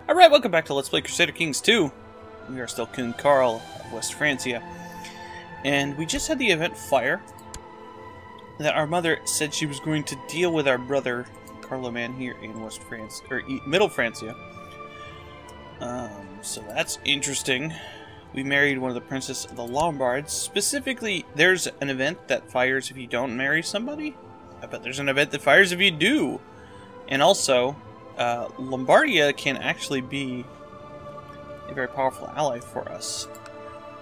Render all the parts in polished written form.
Alright, welcome back to Let's Play Crusader Kings 2. We are still King Karl of West Francia. And we just had the event Fire. That our mother said she was going to deal with our brother Charlemagne here in West France, or Middle Francia. So that's interesting. We married one of the princes of the Lombards. Specifically, there's an event that fires if you don't marry somebody. I bet there's an event that fires if you do. And also, Lombardia can actually be a very powerful ally for us.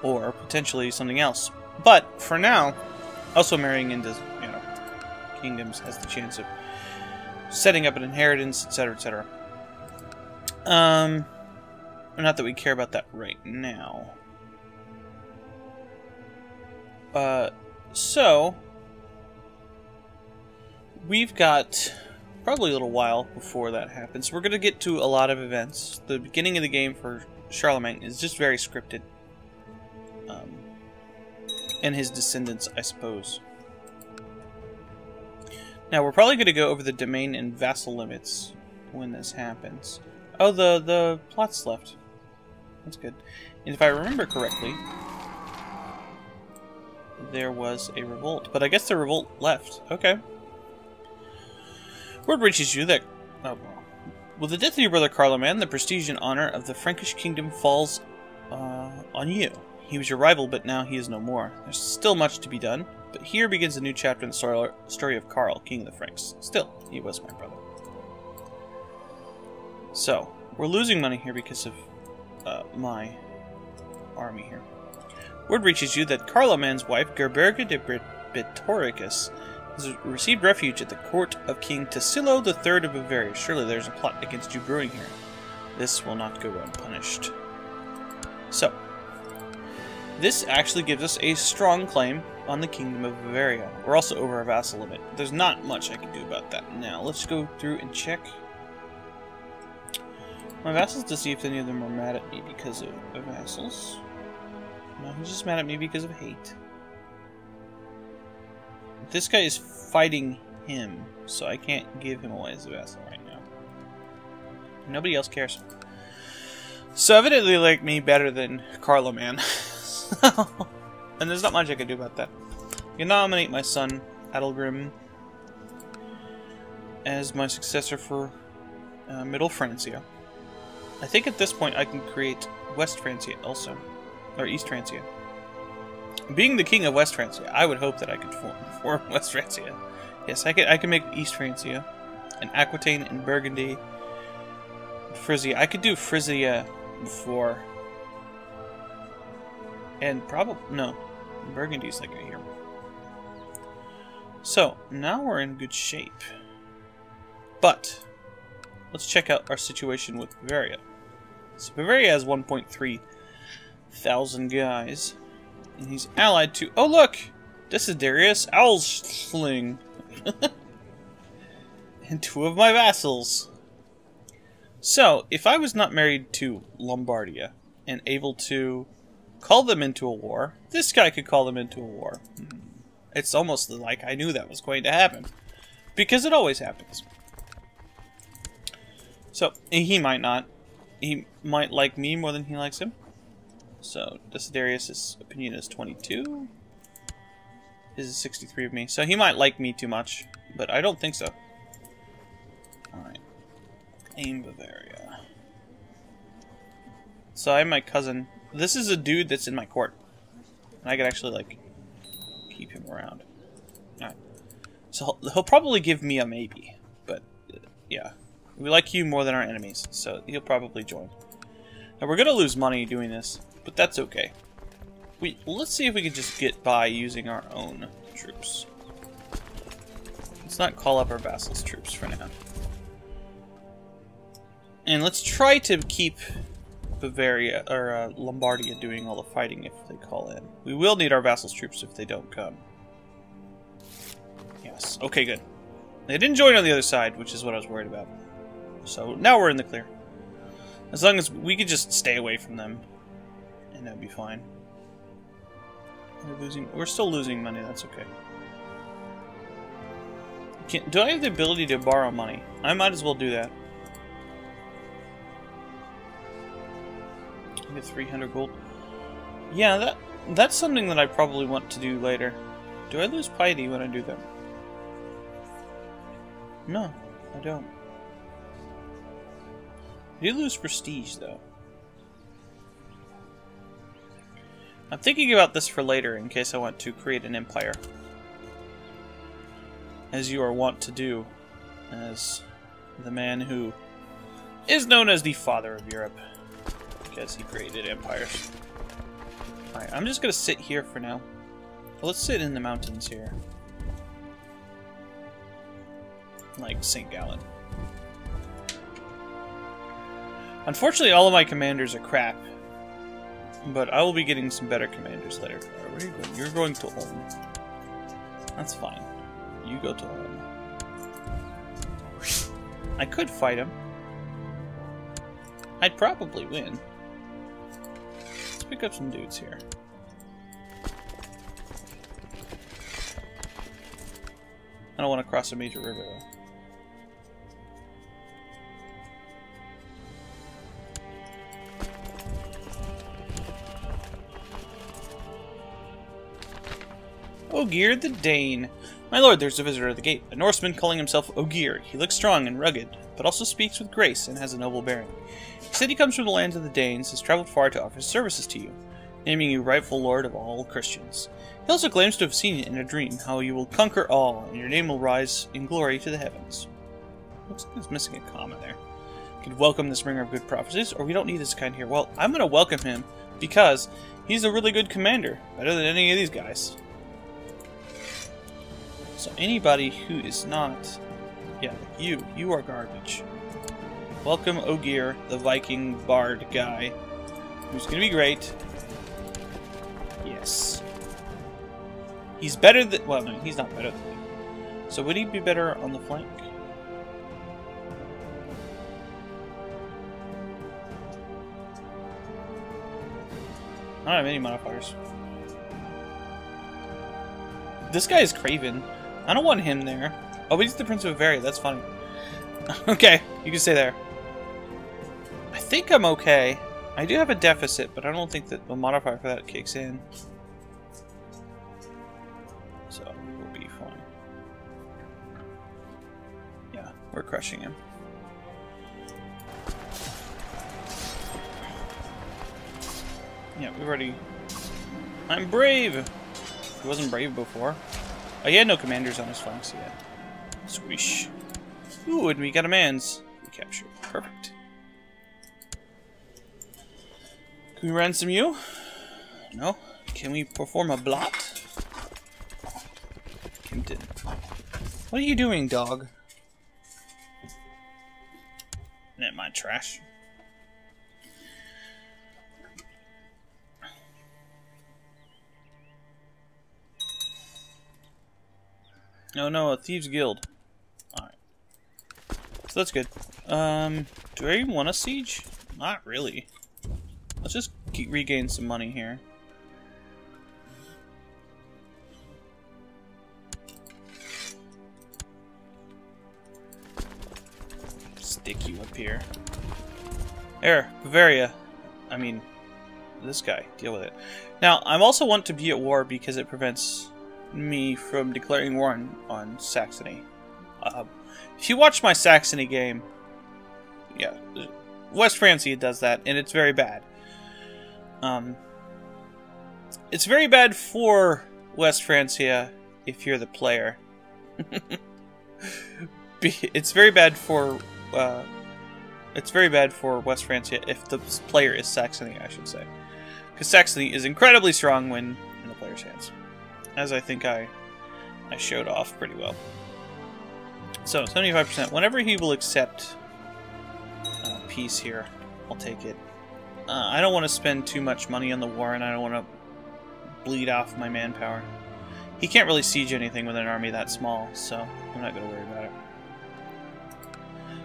Or potentially something else. But, for now, also marrying into, kingdoms has the chance of setting up an inheritance, etc., etc. Not that we care about that right now. So, we've got probably a little while before that happens. We're going to get to a lot of events. The beginning of the game for Charlemagne is just very scripted. And his descendants, I suppose. Now, we're probably going to go over the domain and vassal limits when this happens. Oh, the plots left. That's good. And if I remember correctly, there was a revolt. But I guess the revolt left. Okay. Word reaches you that... Oh, well. With the death of your brother Charlemagne, the prestige and honor of the Frankish kingdom falls on you. He was your rival, but now he is no more. There's still much to be done, but here begins a new chapter in the story of Karl, king of the Franks. Still, he was my brother. So, we're losing money here because of my army here. Word reaches you that Charlemagne's wife, Gerberga de Bitoricus, has received refuge at the court of King Tassilo III of Bavaria. Surely there's a plot against you brewing here. This will not go unpunished. So, this actually gives us a strong claim on the Kingdom of Bavaria. We're also over our vassal limit. There's not much I can do about that now. Let's go through and check my vassals to see if any of them are mad at me because of vassals. No, he's just mad at me because of hate. This guy is fighting him, so I can't give him away as a vassal right now. Nobody else cares. So evidently they like me better than Charlemagne. And there's not much I can do about that. I can nominate my son, Adelgrim, as my successor for Middle Francia. I think at this point I can create West Francia also. Or East Francia. Being the king of West Francia, I would hope that I could form West Francia. Yes, I can make East Francia, and Aquitaine and Burgundy, Frisia. I could do Frisia before, and probably no, Burgundy's like right here. So now we're in good shape, but let's check out our situation with Bavaria. So Bavaria has 1.3 thousand guys. And he's allied to... Oh, look! Desiderius Owlsling. And two of my vassals. So, if I was not married to Lombardia and able to call them into a war, this guy could call them into a war. It's almost like I knew that was going to happen. Because it always happens. So, he might not. He might like me more than he likes him. So, Desiderius' opinion is 22. His is 63 of me. So, he might like me too much. But I don't think so. Alright. Aim Bavaria. So, I have my cousin. This is a dude that's in my court. And I could actually, like, keep him around. Alright. So, he'll probably give me a maybe. But, yeah. We like you more than our enemies. So, he'll probably join. Now, we're going to lose money doing this. But that's okay. Let's see if we can just get by using our own troops. Let's not call up our vassals' troops for now. And let's try to keep Bavaria, or Lombardia doing all the fighting if they call in. We will need our vassals' troops if they don't come. Yes, okay, good. They didn't join on the other side, which is what I was worried about. So now we're in the clear. As long as we could just stay away from them. And that'd be fine. We're still losing money, that's okay. Do I have the ability to borrow money? I might as well do that. I get 300 gold. Yeah, that's something that I probably want to do later. Do I lose piety when I do that? No, I don't. I do lose prestige, though. I'm thinking about this for later in case I want to create an empire. As you are wont to do, as the man who is known as the father of Europe, because he created empires. Alright, I'm just gonna sit here for now. Let's sit in the mountains here. Like St. Gallen. Unfortunately, all of my commanders are crap. But I will be getting some better commanders later. Where are you going? You're going to Ulm. That's fine. You go to Ulm. I could fight him. I'd probably win. Let's pick up some dudes here. I don't want to cross a major river, though. Ogier the Dane. My lord, there's a visitor at the gate. A Norseman calling himself Ogier. He looks strong and rugged, but also speaks with grace and has a noble bearing. He said he comes from the lands of the Danes, has traveled far to offer his services to you, naming you rightful lord of all Christians. He also claims to have seen in a dream how you will conquer all, and your name will rise in glory to the heavens. Looks like he's missing a comma there. Could welcome this bringer of good prophecies, or we don't need this kind here. Well, I'm going to welcome him because he's a really good commander, better than any of these guys. So anybody who is not... Yeah, you are garbage. Welcome Ogier, the Viking bard guy, who's going to be great. Yes. He's better than... Well, no, he's not better than me. So would he be better on the flank? I don't have any modifiers. This guy is Craven. I don't want him there. Oh, but he's the Prince of Bavaria. That's funny. Okay, you can stay there. I think I'm okay. I do have a deficit, but I don't think that the modifier for that kicks in. So, we'll be fine. Yeah, we're crushing him. Yeah, we've already... I'm brave! He wasn't brave before. Oh, he had no commanders on his flanks yet. Swish. Ooh, and we got a man's. We captured. Perfect. Can we ransom you? No. Can we perform a blot? Tempted. What are you doing, dog? Isn't it my trash? No, no, a Thieves Guild. Alright. So that's good. Do I even want a siege? Not really. Let's just regain some money here. Stick you up here. There, Bavaria. I mean, this guy. Deal with it. Now, I also want to be at war because it prevents me from declaring war on Saxony. If you watch my Saxony game, yeah, West Francia does that, and it's very bad. It's very bad for West Francia if you're the player. It's very bad for West Francia if the player is Saxony, I should say, because Saxony is incredibly strong when in the player's hands. As I think I showed off pretty well. So, 75%. Whenever he will accept peace here, I'll take it. I don't want to spend too much money on the war, and I don't want to bleed off my manpower. He can't really siege anything with an army that small, so I'm not going to worry about it.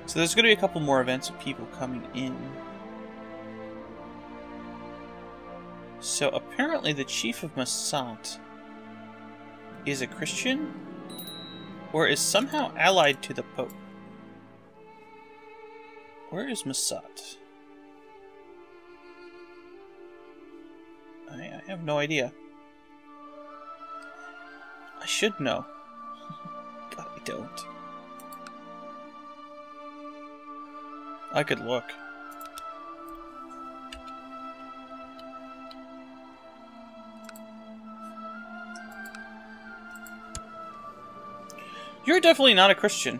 So there's going to be a couple more events of people coming in. So apparently the Chief of Massat is a Christian, or is somehow allied to the Pope. Where is Massat? I have no idea. I should know. But I don't. I could look. You're definitely not a Christian.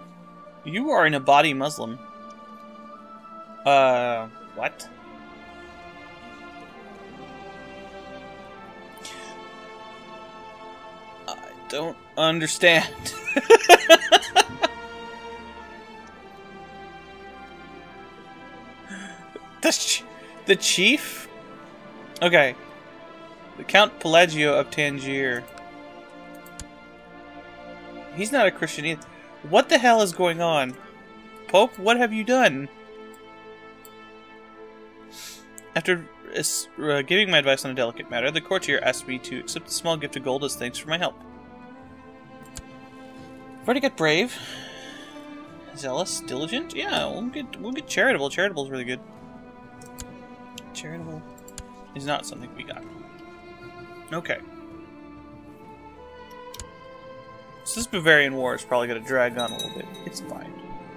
You are an Abadi Muslim. What? I don't understand. The chief? Okay. The Count Pelagio of Tangier. He's not a Christian either. What the hell is going on? Pope, what have you done? After giving my advice on a delicate matter, the courtier asked me to accept a small gift of gold as thanks for my help. I've already got brave. Zealous, diligent? Yeah, we'll get charitable. Charitable's really good. Charitable is not something we got. Okay. So this Bavarian war is probably going to drag on a little bit. It's fine.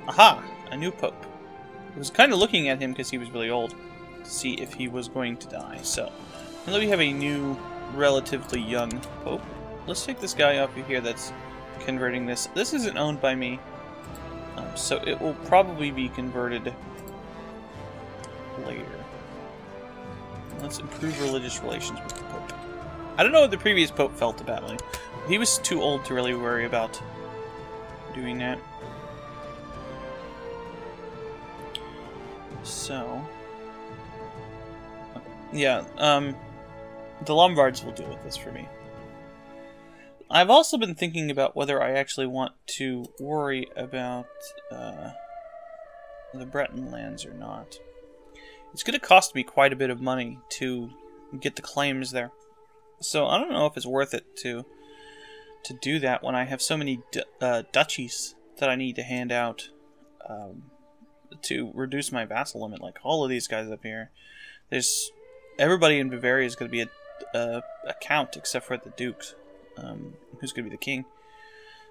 Aha! A new pope. I was kind of looking at him because he was really old to see if he was going to die. So, now that we have a new, relatively young pope, let's take this guy up here that's converting this. This isn't owned by me, so it will probably be converted later. Let's improve religious relations with the pope. I don't know what the previous pope felt about me. He was too old to really worry about doing that. So, yeah, the Lombards will deal with this for me. I've also been thinking about whether I actually want to worry about the Breton lands or not. It's going to cost me quite a bit of money to get the claims there. So I don't know if it's worth it to do that when I have so many duchies that I need to hand out to reduce my vassal limit. Like all of these guys up here. There's everybody in Bavaria is going to be a count except for the dukes, who's going to be the king.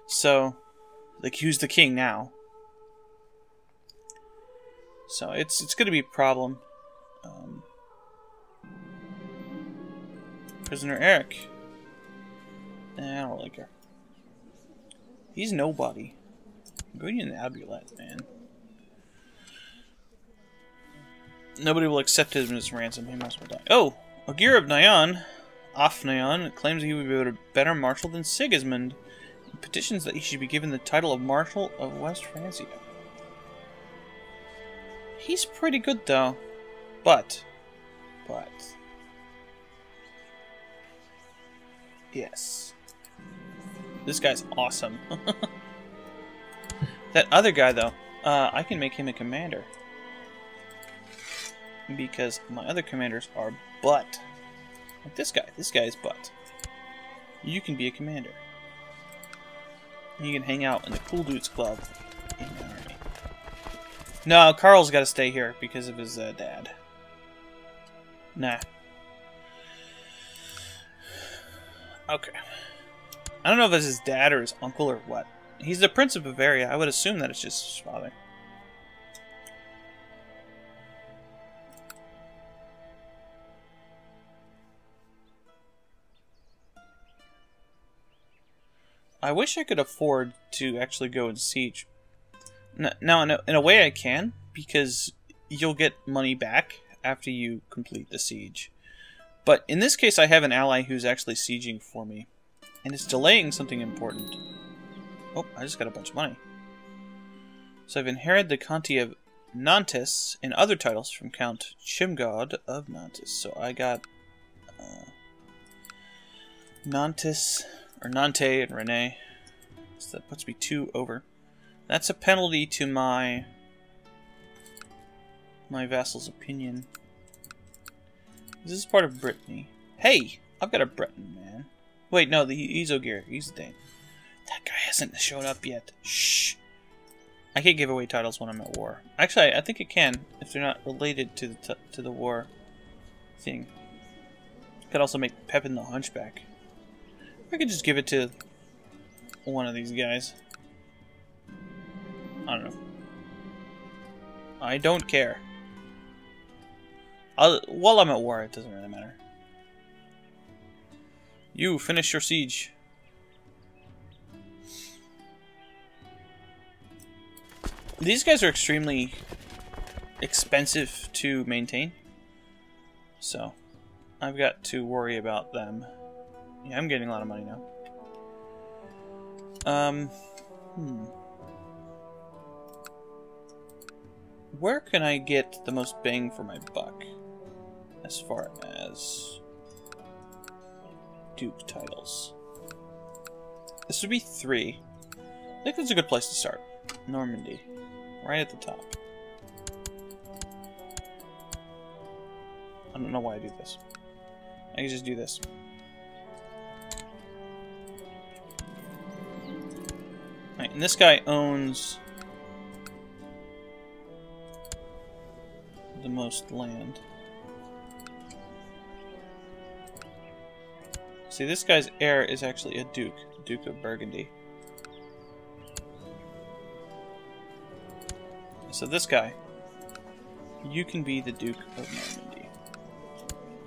So, like, who's the king now? So it's going to be a problem. Prisoner Eric. I don't really care. He's nobody. I'm going to an amulet, man. Nobody will accept him as ransom. He must well die. Oh! Ogier of Nyon, Nyon, claims he would be a better marshal than Sigismund. He petitions that he should be given the title of Marshal of West Francia. He's pretty good, though. But... yes. This guy's awesome. That other guy, though, I can make him a commander. Because my other commanders are butt. Like this guy. This guy is butt. You can be a commander. You can hang out in the Cool Dudes Club in the army. No, Karl's got to stay here because of his dad. Nah. Okay. I don't know if it's his dad or his uncle or what. He's the Prince of Bavaria. I would assume that it's just his father. I wish I could afford to actually go and siege. Now, in a way I can, because you'll get money back after you complete the siege. But in this case, I have an ally who's actually sieging for me. And it's delaying something important. Oh, I just got a bunch of money. So I've inherited the County of Nantes and other titles from Count Chimgod of Nantes. So I got Nantes, or Nantes and Rene. So that puts me 2 over. That's a penalty to my vassal's opinion. This is part of Brittany. Hey! I've got a Breton, man. Wait, no, he's Ogier. He's the Dane. That guy hasn't shown up yet. Shh! I can't give away titles when I'm at war. Actually, I think it can, if they're not related to the war thing. Could also make Pepin the Hunchback. I could just give it to one of these guys. I don't know. I don't care. While I'm at war, it doesn't really matter. You, finish your siege. These guys are extremely expensive to maintain. So, I've got to worry about them. Yeah, I'm getting a lot of money now. Where can I get the most bang for my buck? As far as Duke titles. This would be 3. I think that's a good place to start. Normandy. Right at the top. I don't know why I do this. I can just do this. Right, and this guy owns the most land. See, this guy's heir is actually a duke, the Duke of Burgundy. So this guy, you can be the Duke of Normandy.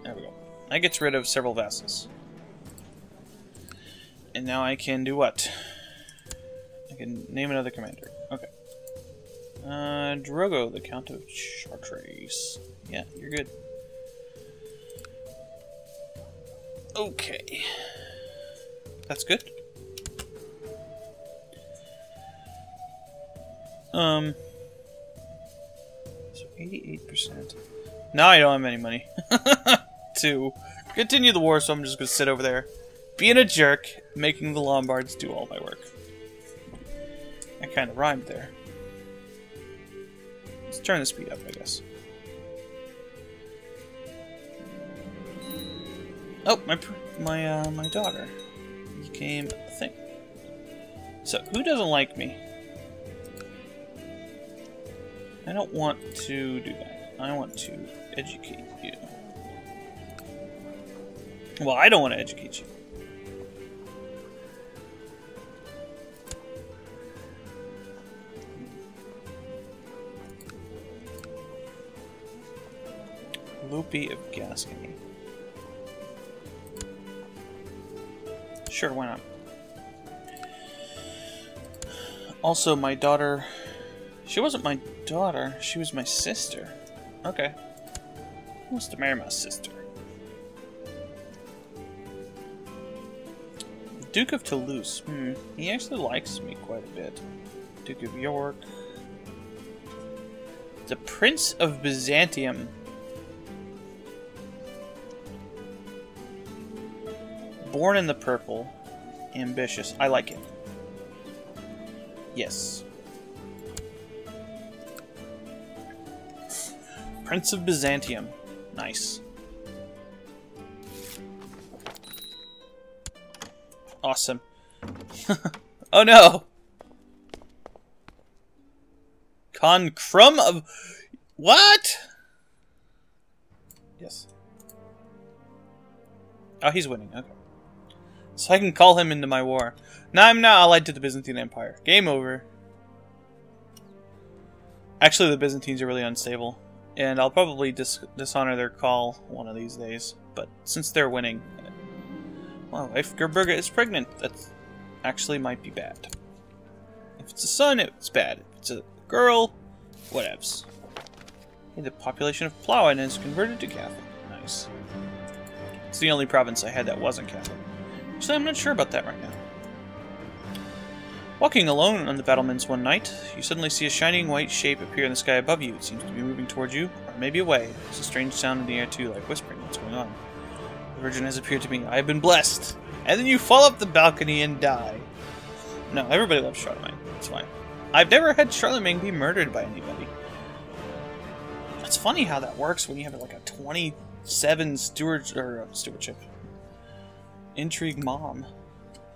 There we go. That gets rid of several vassals. And now I can do what? I can name another commander. Okay. Drogo, the Count of Chartres. Yeah, you're good. Okay. That's good. So 88%. Now I don't have any money to continue the war, so I'm just gonna sit over there, being a jerk, making the Lombards do all my work. I kind of rhymed there. Let's turn the speed up, I guess. Oh, my daughter became a thing. So, who doesn't like me? I don't want to do that. I want to educate you. Well, I don't want to educate you. Lopi of Gascony. Sure, why not? Also, my daughter... She wasn't my daughter, she was my sister. Okay. Who wants to marry my sister? Duke of Toulouse. He actually likes me quite a bit. Duke of York. The Prince of Byzantium. Born in the purple. Ambitious. I like it. Yes. Prince of Byzantium. Nice. Awesome. Oh no! Con Crumb of... What? Yes. Oh, he's winning. Okay. So I can call him into my war. Now I'm not allied to the Byzantine Empire. Game over. Actually, the Byzantines are really unstable. And I'll probably dishonor their call one of these days. But since they're winning... My wife, Gerberga, is pregnant. That actually might be bad. If it's a son, it's bad. If it's a girl, whatevs. Hey, the population of Plowin has converted to Catholic. Nice. It's the only province I had that wasn't Catholic. Actually, I'm not sure about that right now. Walking alone on the battlements one night, you suddenly see a shining white shape appear in the sky above you. It seems to be moving towards you, or maybe away. There's a strange sound in the air too, like whispering. What's going on? The Virgin has appeared to me. I have been blessed. And then you fall up the balcony and die. No, everybody loves Charlemagne. It's fine. I've never had Charlemagne be murdered by anybody. It's funny how that works when you have like a 27 stewardship. Intrigue mom.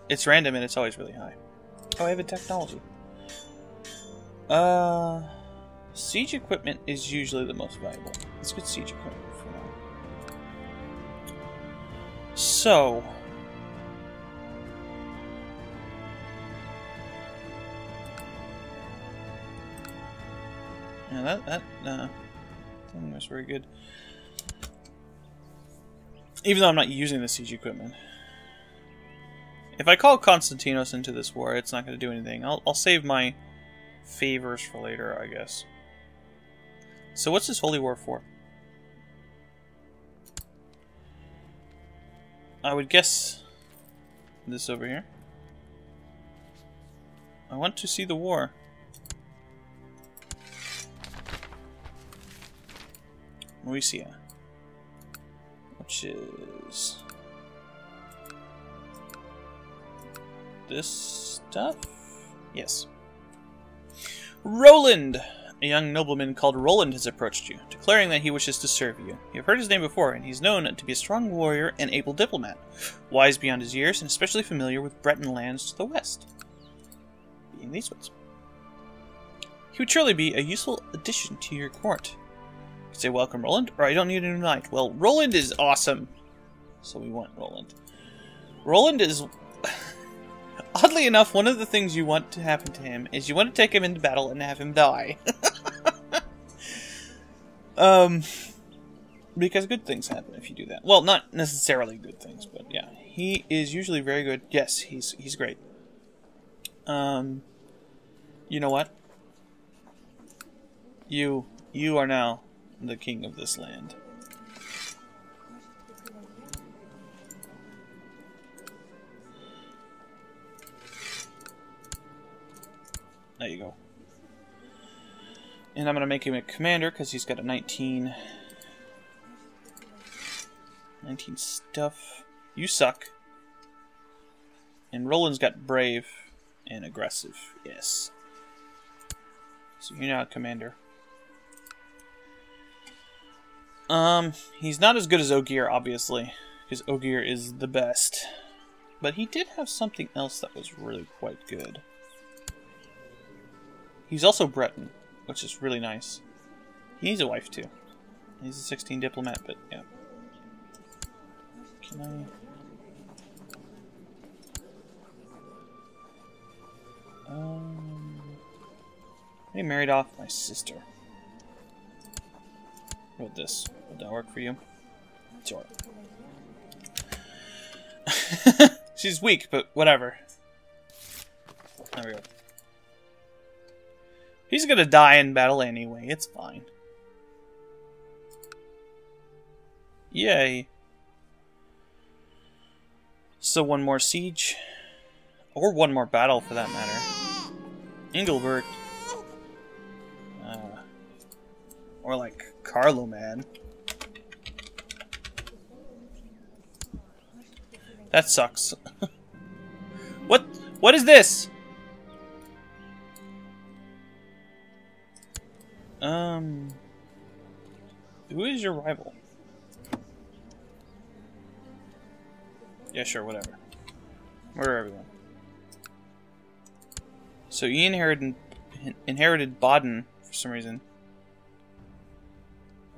It's random and it's always really high. Oh, I have a technology. Siege equipment is usually the most valuable. Let's get siege equipment for now. So... yeah, that thing was very good. Even though I'm not using the siege equipment. If I call Constantinos into this war, it's not going to do anything. I'll save my favors for later, I guess. So what's this holy war for? I would guess this over here. I want to see the war. Moesia. Which is... this stuff? Yes. Roland! A young nobleman called Roland has approached you, declaring that he wishes to serve you. You have heard his name before, and he's known to be a strong warrior and able diplomat, wise beyond his years, and especially familiar with Breton lands to the west, being these ones. He would surely be a useful addition to your court. You could say, welcome, Roland, or I don't need a new knight. Well, Roland is awesome, so we want Roland. Roland is... oddly enough, one of the things you want to happen to him is you want to take him into battle and have him die. Because good things happen if you do that. Well, not necessarily good things, but yeah. He is usually very good. Yes, he's great. You know what? You are now the king of this land. There you go. And I'm going to make him a commander because he's got a 19 stuff. You suck. And Roland's got brave and aggressive. Yes. So you're now a commander. He's not as good as Ogier, obviously, because Ogier is the best. But he did have something else that was really quite good. He's also Breton, which is really nice. He needs a wife, too. He's a 16 diplomat, but yeah. Can I married off my sister. What about this? Would that work for you? Sure. She's weak, but whatever. There we go. He's gonna die in battle anyway, it's fine. Yay. So one more siege. Or one more battle for that matter. Engelbert. Or like Charlemagne. That sucks. What is this? Who is your rival? Yeah, sure, whatever. Murder everyone. So he inherited Baden for some reason.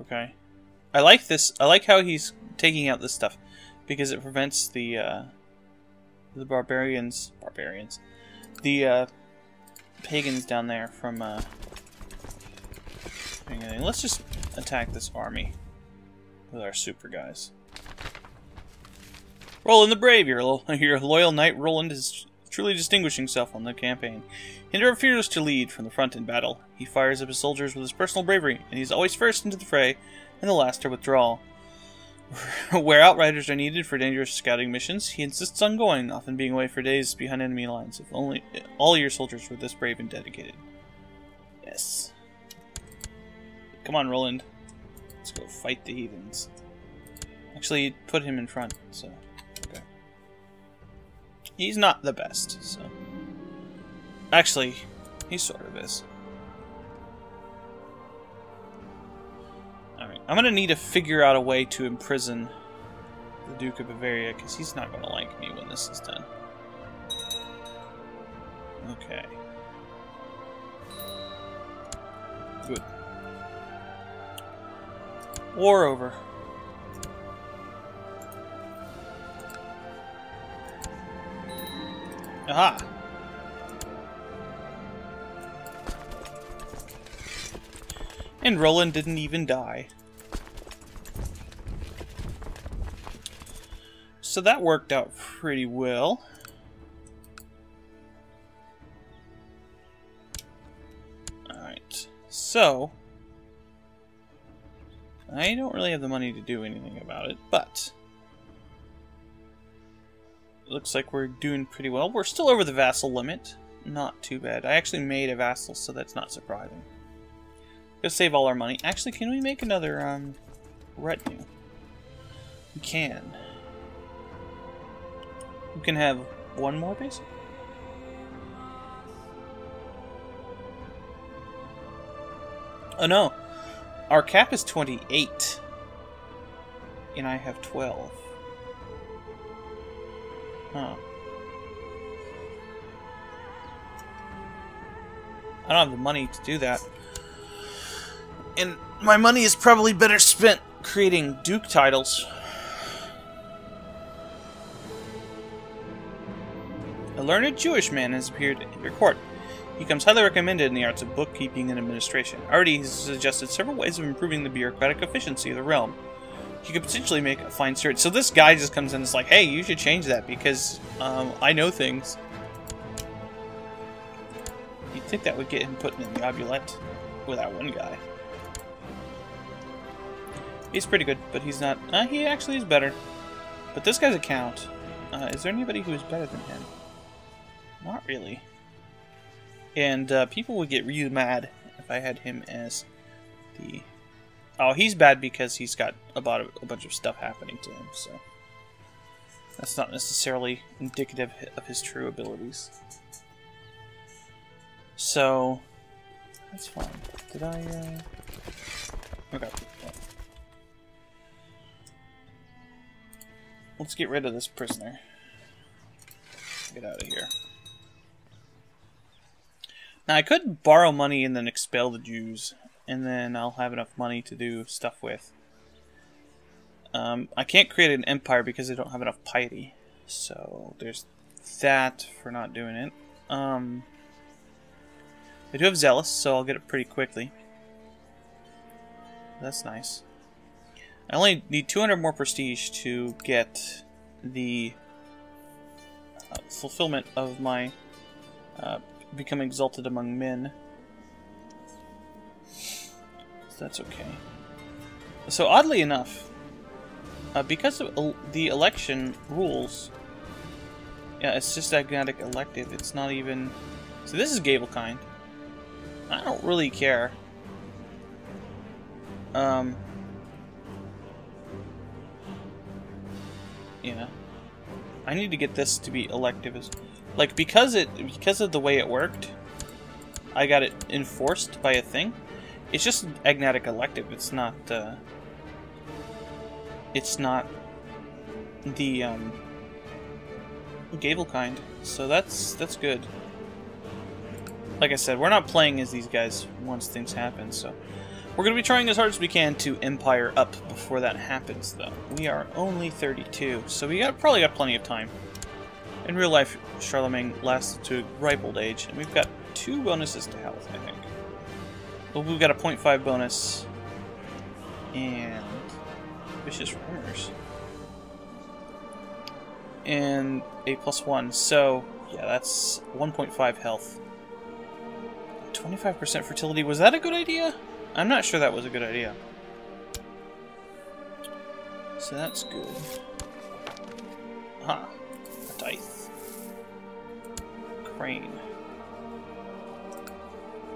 Okay. I like this. I like how he's taking out this stuff because it prevents the barbarians, the pagans down there from doing anything. Let's just attack this army with our super guys. Roland the Brave, your loyal knight Roland is truly distinguishing himself on the campaign. He never fears to lead from the front in battle. He fires up his soldiers with his personal bravery, and he's always first into the fray and the last to withdraw. Where outriders are needed for dangerous scouting missions, he insists on going, often being away for days behind enemy lines. If only all your soldiers were this brave and dedicated. Yes. Come on, Roland. Let's go fight the heathens. Actually, put him in front, so... okay. He's not the best, so... actually, he sort of is. Alright, I'm gonna need to figure out a way to imprison the Duke of Bavaria, because he's not gonna like me when this is done. Okay. Good. War over. Aha! And Roland didn't even die. So that worked out pretty well. Alright, so I don't really have the money to do anything about it, but it looks like we're doing pretty well. We're still over the vassal limit. Not too bad. I actually made a vassal, so that's not surprising. Gonna save all our money. Actually, can we make another retinue? We can. We can have one more, basically. Oh no, our cap is 28, and I have 12. Huh. I don't have the money to do that. And my money is probably better spent creating Duke titles. A learned Jewish man has appeared in your court. He comes highly recommended in the arts of bookkeeping and administration. Already he's suggested several ways of improving the bureaucratic efficiency of the realm. He could potentially make a fine steward. So this guy just comes in and is like, hey, you should change that because I know things. You'd think that would get him put in the obulette with that one guy. He's pretty good, but he's not... he actually is better. But this guy's a count. Is there anybody who is better than him? Not really. And people would get really mad if I had him as the... Oh, he's bad because he's got a bunch of stuff happening to him, so... That's not necessarily indicative of his true abilities. So... That's fine. Did I, Okay. Let's get rid of this prisoner. Get out of here. Now, I could borrow money and then expel the Jews, and then I'll have enough money to do stuff with. I can't create an empire because I don't have enough piety, so there's that for not doing it. I do have Zealous, so I'll get it pretty quickly. That's nice. I only need 200 more prestige to get the fulfillment of my become exalted among men. So that's okay. So oddly enough, because of the election rules, yeah, it's just agnatic elective. It's not even... So this is Gavelkind. I don't really care. You know, I need to get this to be elective as, like, because of the way it worked, I got it enforced by a thing. It's just agnatic elective. It's not the Gavelkind. So that's good. Like I said, we're not playing as these guys once things happen, so we're going to be trying as hard as we can to empire up before that happens, though. We are only 32, so we probably got plenty of time. In real life, Charlemagne lasted to a ripe old age, and we've got 2 bonuses to health, I think. Well, we've got a 0.5 bonus, and Vicious Rumors, and a +1, so yeah, that's 1.5 health. 25% fertility, was that a good idea? I'm not sure that was a good idea. So that's good. Aha. A Tithe. Crane.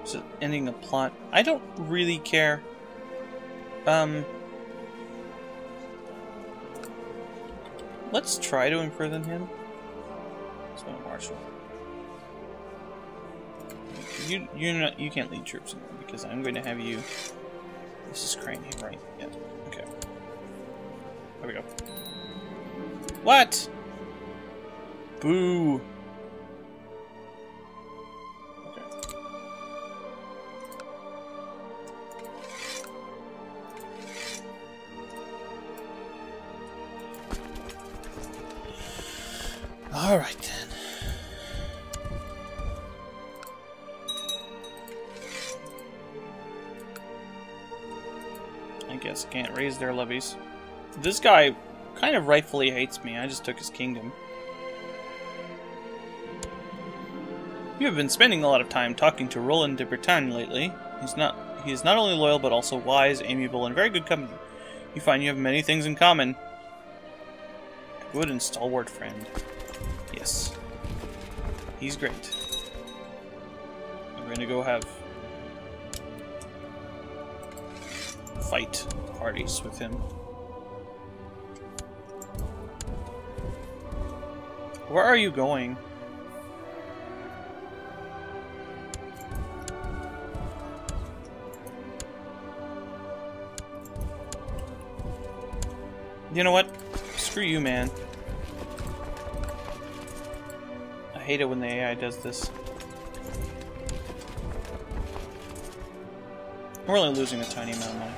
So ending the plot. I don't really care. Let's try to imprison him. Let's go to Marshal. You can't lead troops anymore because I'm going to have you. This is Crane, right? Yeah. Okay. There we go. What? Boo. Okay. All right then. I guess can't raise their levies. This guy kind of rightfully hates me. I just took his kingdom. You have been spending a lot of time talking to Roland de Bretagne lately. He is not only loyal, but also wise, amiable, and very good company. You find you have many things in common. A good and stalwart friend. Yes. He's great. We're gonna go have fight parties with him. Where are you going? You know what? Screw you, man. I hate it when the AI does this. We're only losing a tiny amount of money.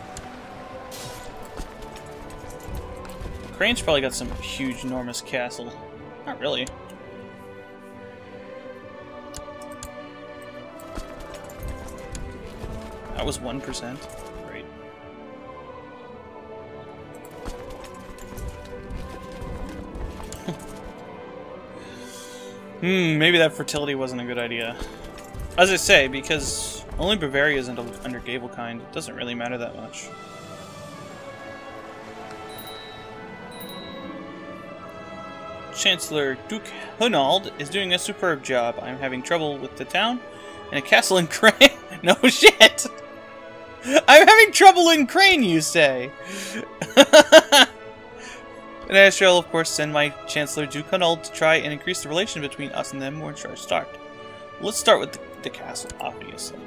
Crane's probably got some huge, enormous castle. Not really. That was 1%. Great. Maybe that fertility wasn't a good idea. As I say, because only Bavaria isn't under Gavelkind, it doesn't really matter that much. Chancellor Duke Hunald is doing a superb job. I'm having trouble with the town and a castle in Crane. No shit! I'm having trouble in Crane, you say? And I shall, of course, send my Chancellor Duke Hunald to try and increase the relation between us and them when we start. Let's start with the castle, obviously.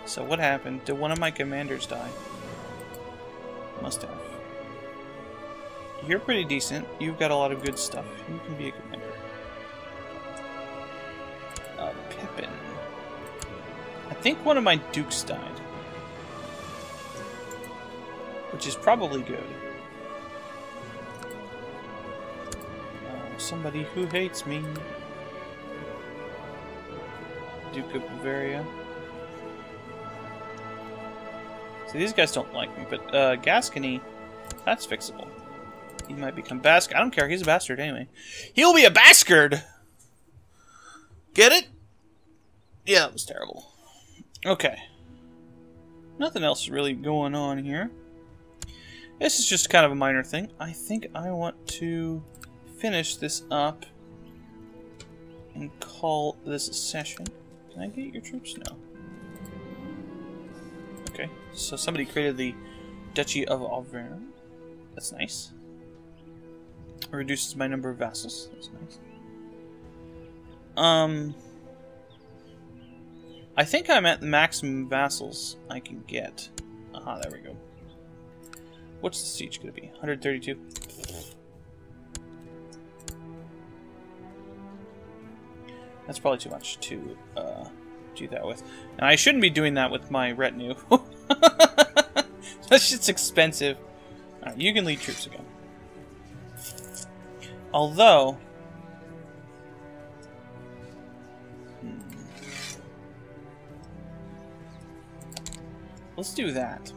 So what happened? Did one of my commanders die? Must have. You're pretty decent. You've got a lot of good stuff. You can be a commander. Pippin. I think one of my dukes died. Which is probably good. Somebody who hates me. Duke of Bavaria. See, these guys don't like me, but Gascony, that's fixable. He might become Basque. I don't care. He's a bastard anyway. He'll be a bastard! Get it? Yeah, that was terrible. Okay. Nothing else really going on here. This is just kind of a minor thing. I think I want to finish this up and call this a session. Can I get your troops? No. Okay, so somebody created the Duchy of Auvergne. That's nice. It reduces my number of vassals. That's nice. I think I'm at the maximum vassals I can get. Aha, there we go. What's the siege going to be? 132? That's probably too much to do that with. And I shouldn't be doing that with my retinue. That shit's expensive. Alright, you can lead troops again. Although... let's do that.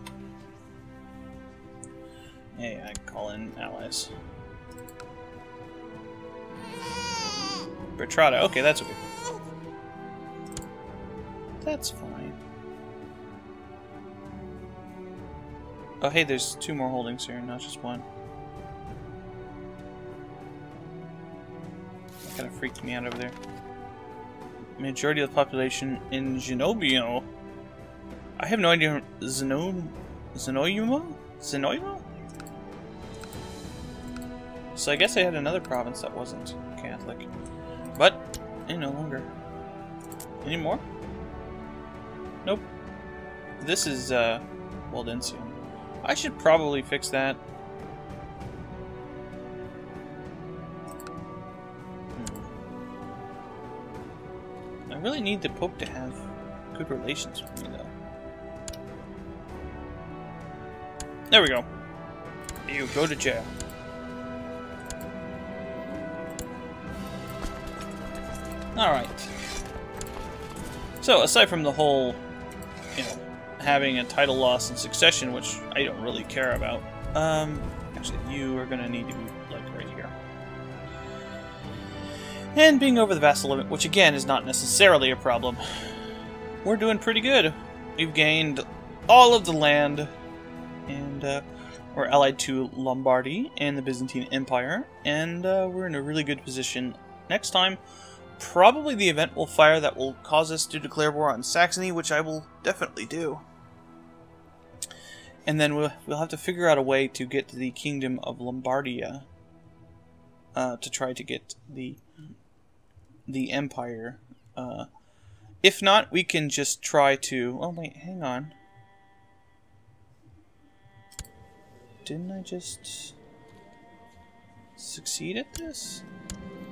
Yeah, I can call in allies. Bertrada, okay, that's okay. That's fine. Oh, hey, there's 2 more holdings here, not just 1. That kind of freaked me out over there. Majority of the population in Zenobio. I have no idea. Zenoyuma? So I guess I had another province that wasn't Catholic. But, no longer. Any more? Nope. This is, Waldensium. I should probably fix that. I really need the Pope to have good relations with me, though. There we go. You go to jail. Alright. So, aside from the whole, having a title loss in succession, which I don't really care about. Actually, you are going to need to be, like, right here. And being over the vassal limit, which again is not necessarily a problem. We're doing pretty good. We've gained all of the land, and we're allied to Lombardy and the Byzantine Empire, and we're in a really good position. Next time, probably the event will fire that will cause us to declare war on Saxony, which I will definitely do. And then we'll have to figure out a way to get the Kingdom of Lombardia to try to get the empire. If not, we can just try to... Oh, wait, hang on. Didn't I just succeed at this?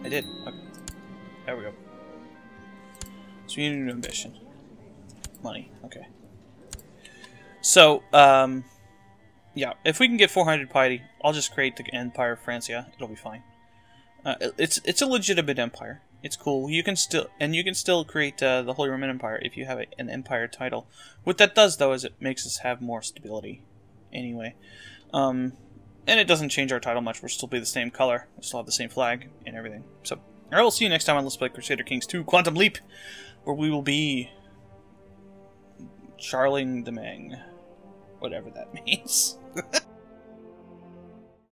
I did. Okay. There we go. So we need a new ambition. Money. Okay. So, yeah, if we can get 400 piety, I'll just create the Empire of Francia. It'll be fine. It's a legitimate empire. It's cool. You can still create the Holy Roman Empire if you have an empire title. What that does, though, is it makes us have more stability. Anyway, and it doesn't change our title much. We'll still be the same color. We'll still have the same flag and everything. So, I will see you next time on Let's Play Crusader Kings 2 Quantum Leap, where we will be Charlemagne, whatever that means.